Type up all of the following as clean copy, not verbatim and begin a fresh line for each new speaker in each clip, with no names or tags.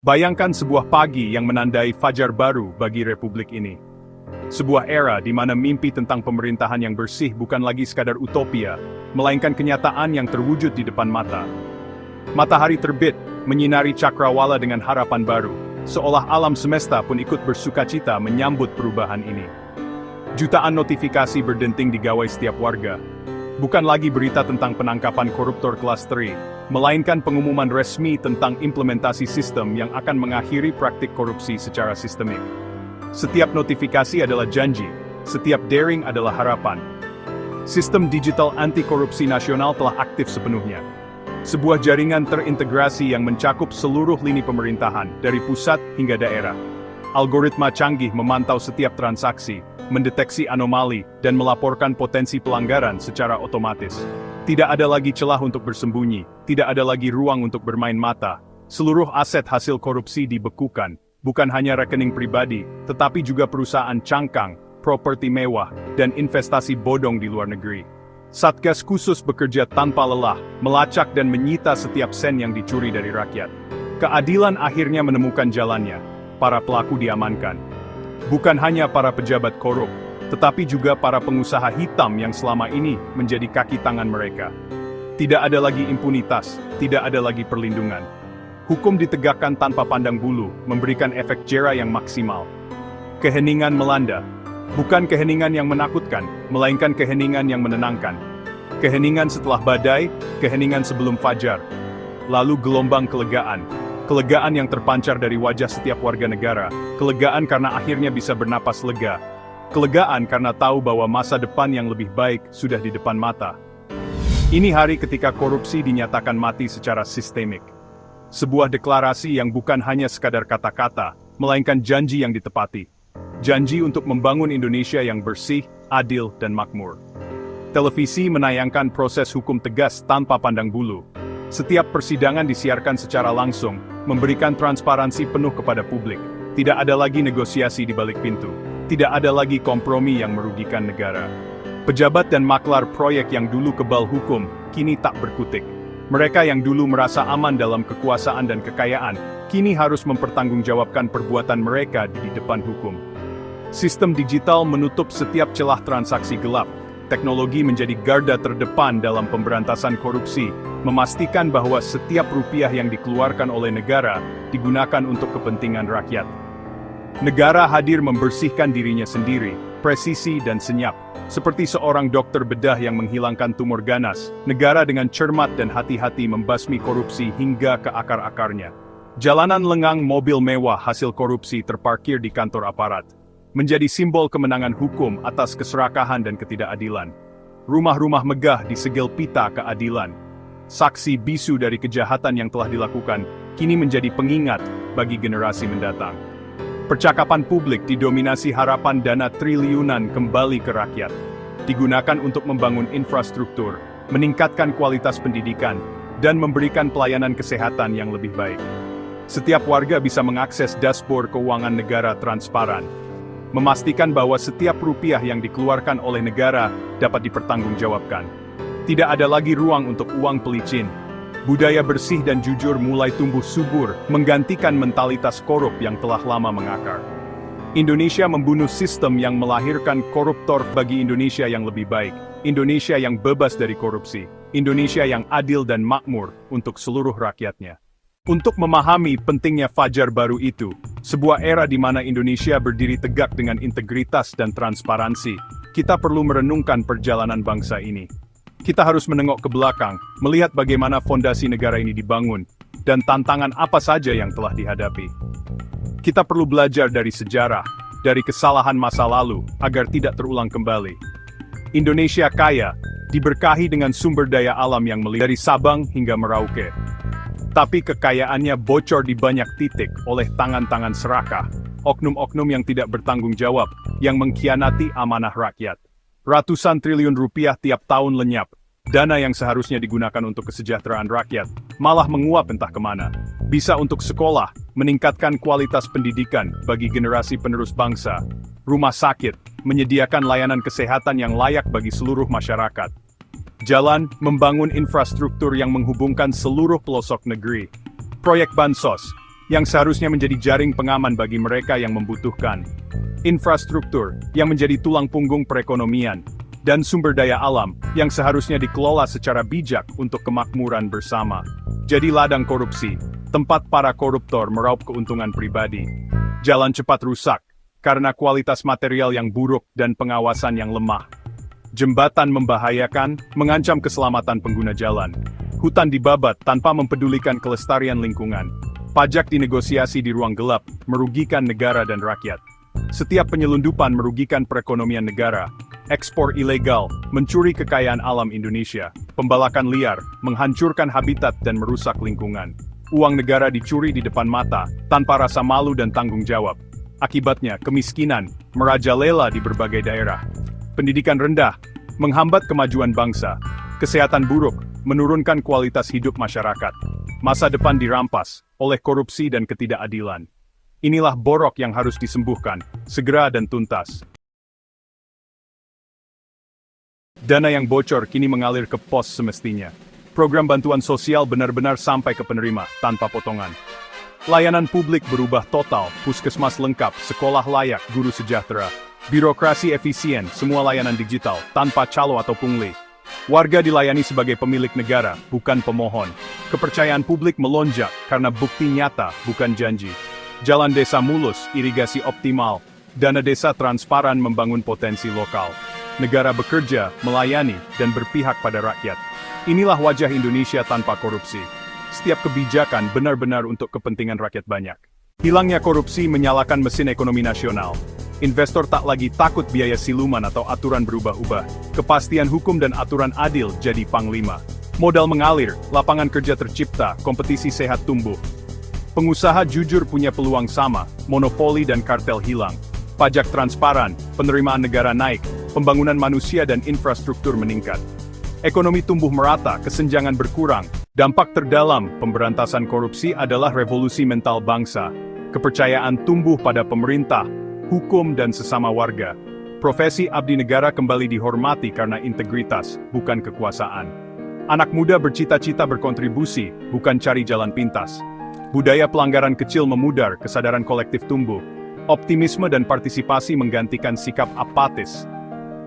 Bayangkan sebuah pagi yang menandai fajar baru bagi republik ini. Sebuah era di mana mimpi tentang pemerintahan yang bersih bukan lagi sekadar utopia, melainkan kenyataan yang terwujud di depan mata. Matahari terbit, menyinari cakrawala dengan harapan baru, seolah alam semesta pun ikut bersukacita menyambut perubahan ini. Jutaan notifikasi berdenting di gawai setiap warga. Bukan lagi berita tentang penangkapan koruptor kelas 3, melainkan pengumuman resmi tentang implementasi sistem yang akan mengakhiri praktik korupsi secara sistemik. Setiap notifikasi adalah janji, setiap daring adalah harapan. Sistem digital anti-korupsi nasional telah aktif sepenuhnya. Sebuah jaringan terintegrasi yang mencakup seluruh lini pemerintahan, dari pusat hingga daerah. Algoritma canggih memantau setiap transaksi, mendeteksi anomali, dan melaporkan potensi pelanggaran secara otomatis. Tidak ada lagi celah untuk bersembunyi, tidak ada lagi ruang untuk bermain mata. Seluruh aset hasil korupsi dibekukan, bukan hanya rekening pribadi, tetapi juga perusahaan cangkang, properti mewah, dan investasi bodong di luar negeri. Satgas khusus bekerja tanpa lelah, melacak dan menyita setiap sen yang dicuri dari rakyat. Keadilan akhirnya menemukan jalannya, para pelaku diamankan. Bukan hanya para pejabat korup, tetapi juga para pengusaha hitam yang selama ini menjadi kaki tangan mereka. Tidak ada lagi impunitas, tidak ada lagi perlindungan. Hukum ditegakkan tanpa pandang bulu, memberikan efek jera yang maksimal. Keheningan melanda. Bukan keheningan yang menakutkan, melainkan keheningan yang menenangkan. Keheningan setelah badai, keheningan sebelum fajar. Lalu gelombang kelegaan. Kelegaan yang terpancar dari wajah setiap warga negara. Kelegaan karena akhirnya bisa bernapas lega. Kelegaan karena tahu bahwa masa depan yang lebih baik sudah di depan mata. Ini hari ketika korupsi dinyatakan mati secara sistemik. Sebuah deklarasi yang bukan hanya sekadar kata-kata, melainkan janji yang ditepati. Janji untuk membangun Indonesia yang bersih, adil, dan makmur. Televisi menayangkan proses hukum tegas tanpa pandang bulu. Setiap persidangan disiarkan secara langsung, memberikan transparansi penuh kepada publik. Tidak ada lagi negosiasi di balik pintu. Tidak ada lagi kompromi yang merugikan negara. Pejabat dan maklar proyek yang dulu kebal hukum, kini tak berkutik. Mereka yang dulu merasa aman dalam kekuasaan dan kekayaan, kini harus mempertanggungjawabkan perbuatan mereka di depan hukum. Sistem digital menutup setiap celah transaksi gelap. Teknologi menjadi garda terdepan dalam pemberantasan korupsi, memastikan bahwa setiap rupiah yang dikeluarkan oleh negara digunakan untuk kepentingan rakyat. Negara hadir membersihkan dirinya sendiri, presisi dan senyap. Seperti seorang dokter bedah yang menghilangkan tumor ganas, negara dengan cermat dan hati-hati membasmi korupsi hingga ke akar-akarnya. Jalanan lengang mobil mewah hasil korupsi terparkir di kantor aparat. Menjadi simbol kemenangan hukum atas keserakahan dan ketidakadilan. Rumah-rumah megah disegel pita keadilan. Saksi bisu dari kejahatan yang telah dilakukan, kini menjadi pengingat bagi generasi mendatang. Percakapan publik didominasi harapan dana triliunan kembali ke rakyat. Digunakan untuk membangun infrastruktur, meningkatkan kualitas pendidikan, dan memberikan pelayanan kesehatan yang lebih baik. Setiap warga bisa mengakses dashboard keuangan negara transparan. Memastikan bahwa setiap rupiah yang dikeluarkan oleh negara dapat dipertanggungjawabkan. Tidak ada lagi ruang untuk uang pelicin. Budaya bersih dan jujur mulai tumbuh subur, menggantikan mentalitas korup yang telah lama mengakar. Indonesia membunuh sistem yang melahirkan koruptor bagi Indonesia yang lebih baik. Indonesia yang bebas dari korupsi. Indonesia yang adil dan makmur untuk seluruh rakyatnya. Untuk memahami pentingnya fajar baru itu, sebuah era di mana Indonesia berdiri tegak dengan integritas dan transparansi, kita perlu merenungkan perjalanan bangsa ini. Kita harus menengok ke belakang, melihat bagaimana fondasi negara ini dibangun, dan tantangan apa saja yang telah dihadapi. Kita perlu belajar dari sejarah, dari kesalahan masa lalu, agar tidak terulang kembali. Indonesia kaya, diberkahi dengan sumber daya alam yang melimpah dari Sabang hingga Merauke. Tapi kekayaannya bocor di banyak titik oleh tangan-tangan serakah, oknum-oknum yang tidak bertanggung jawab, yang mengkhianati amanah rakyat. Ratusan triliun rupiah tiap tahun lenyap, dana yang seharusnya digunakan untuk kesejahteraan rakyat, malah menguap entah kemana. Bisa untuk sekolah, meningkatkan kualitas pendidikan bagi generasi penerus bangsa, rumah sakit, menyediakan layanan kesehatan yang layak bagi seluruh masyarakat. Jalan, membangun infrastruktur yang menghubungkan seluruh pelosok negeri. Proyek Bansos, yang seharusnya menjadi jaring pengaman bagi mereka yang membutuhkan. Infrastruktur, yang menjadi tulang punggung perekonomian, dan sumber daya alam, yang seharusnya dikelola secara bijak untuk kemakmuran bersama. Jadi ladang korupsi, tempat para koruptor meraup keuntungan pribadi. Jalan cepat rusak, karena kualitas material yang buruk dan pengawasan yang lemah. Jembatan membahayakan, mengancam keselamatan pengguna jalan. Hutan dibabat tanpa mempedulikan kelestarian lingkungan. Pajak dinegosiasi di ruang gelap, merugikan negara dan rakyat. Setiap penyelundupan merugikan perekonomian negara. Ekspor ilegal, mencuri kekayaan alam Indonesia. Pembalakan liar, menghancurkan habitat dan merusak lingkungan. Uang negara dicuri di depan mata, tanpa rasa malu dan tanggung jawab. Akibatnya, kemiskinan merajalela di berbagai daerah. Pendidikan rendah, menghambat kemajuan bangsa. Kesehatan buruk, menurunkan kualitas hidup masyarakat. Masa depan dirampas oleh korupsi dan ketidakadilan. Inilah borok yang harus disembuhkan, segera dan tuntas. Dana yang bocor kini mengalir ke pos semestinya. Program bantuan sosial benar-benar sampai ke penerima, tanpa potongan. Layanan publik berubah total, puskesmas lengkap, sekolah layak, guru sejahtera. Birokrasi efisien, semua layanan digital, tanpa calo atau pungli. Warga dilayani sebagai pemilik negara, bukan pemohon. Kepercayaan publik melonjak karena bukti nyata, bukan janji. Jalan desa mulus, irigasi optimal. Dana desa transparan membangun potensi lokal. Negara bekerja, melayani, dan berpihak pada rakyat. Inilah wajah Indonesia tanpa korupsi. Setiap kebijakan benar-benar untuk kepentingan rakyat banyak. Hilangnya korupsi menyalakan mesin ekonomi nasional. Investor tak lagi takut biaya siluman atau aturan berubah-ubah. Kepastian hukum dan aturan adil jadi panglima. Modal mengalir, lapangan kerja tercipta, kompetisi sehat tumbuh. Pengusaha jujur punya peluang sama, monopoli dan kartel hilang. Pajak transparan, penerimaan negara naik, pembangunan manusia dan infrastruktur meningkat. Ekonomi tumbuh merata, kesenjangan berkurang. Dampak terdalam pemberantasan korupsi adalah revolusi mental bangsa. Kepercayaan tumbuh pada pemerintah, hukum dan sesama warga. Profesi abdi negara kembali dihormati karena integritas, bukan kekuasaan. Anak muda bercita-cita berkontribusi, bukan cari jalan pintas. Budaya pelanggaran kecil memudar, kesadaran kolektif tumbuh. Optimisme dan partisipasi menggantikan sikap apatis.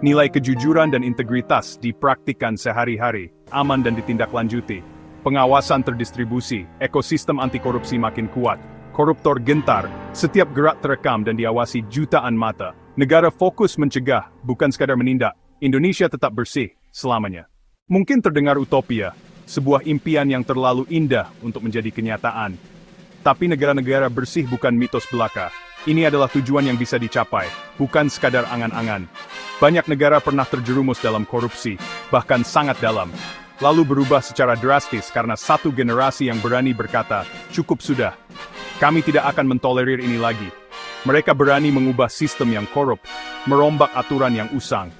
Nilai kejujuran dan integritas dipraktikkan sehari-hari, aman dan ditindaklanjuti. Pengawasan terdistribusi, ekosistem anti korupsi makin kuat. Koruptor gentar, setiap gerak terekam dan diawasi jutaan mata. Negara fokus mencegah, bukan sekadar menindak. Indonesia tetap bersih, selamanya. Mungkin terdengar utopia, sebuah impian yang terlalu indah untuk menjadi kenyataan. Tapi negara-negara bersih bukan mitos belaka. Ini adalah tujuan yang bisa dicapai, bukan sekadar angan-angan. Banyak negara pernah terjerumus dalam korupsi, bahkan sangat dalam. Lalu berubah secara drastis karena satu generasi yang berani berkata, cukup sudah. Kami tidak akan mentolerir ini lagi. Mereka berani mengubah sistem yang korup, merombak aturan yang usang,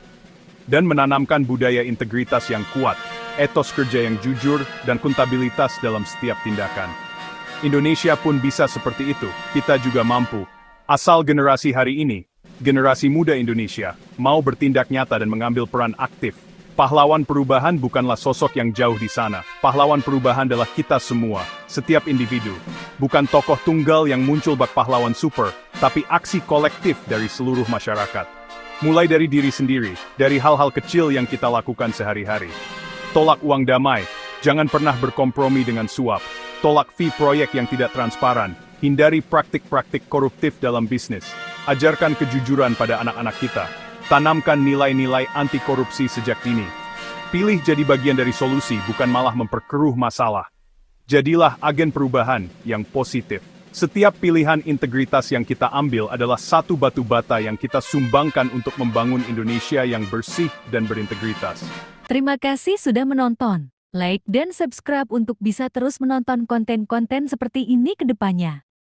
dan menanamkan budaya integritas yang kuat, etos kerja yang jujur, dan akuntabilitas dalam setiap tindakan. Indonesia pun bisa seperti itu, kita juga mampu. Asal generasi hari ini, generasi muda Indonesia, mau bertindak nyata dan mengambil peran aktif. Pahlawan perubahan bukanlah sosok yang jauh di sana. Pahlawan perubahan adalah kita semua, setiap individu. Bukan tokoh tunggal yang muncul bak pahlawan super, tapi aksi kolektif dari seluruh masyarakat. Mulai dari diri sendiri, dari hal-hal kecil yang kita lakukan sehari-hari. Tolak uang damai, jangan pernah berkompromi dengan suap. Tolak fee proyek yang tidak transparan. Hindari praktik-praktik koruptif dalam bisnis. Ajarkan kejujuran pada anak-anak kita. Tanamkan nilai-nilai anti korupsi sejak dini. Pilih jadi bagian dari solusi, bukan malah memperkeruh masalah. Jadilah agen perubahan yang positif. Setiap pilihan integritas yang kita ambil adalah satu batu bata yang kita sumbangkan untuk membangun Indonesia yang bersih dan berintegritas.
Terima kasih sudah menonton. Like dan subscribe untuk bisa terus menonton konten-konten seperti ini ke depannya.